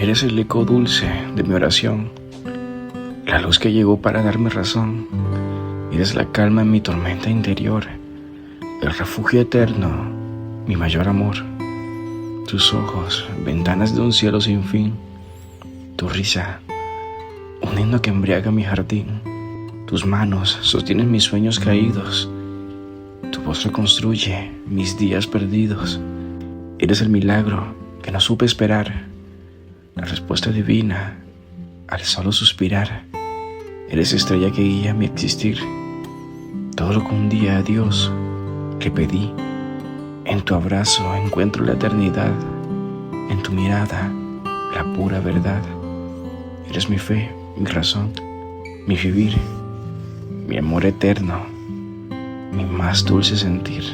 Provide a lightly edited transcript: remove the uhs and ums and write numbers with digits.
Eres el eco dulce de mi oración, la luz que llegó para darme razón. Eres la calma en mi tormenta interior, el refugio eterno, mi mayor amor. Tus ojos, ventanas de un cielo sin fin. Tu risa, un himno que embriaga mi jardín. Tus manos sostienen mis sueños caídos. Tu voz reconstruye mis días perdidos. Eres el milagro que no supe esperar, la respuesta divina al solo suspirar. Eres estrella que guía mi existir, todo lo que un día a Dios le pedí. En tu abrazo encuentro la eternidad, en tu mirada la pura verdad. Eres mi fe, mi razón, mi vivir, mi amor eterno, mi más dulce sentir.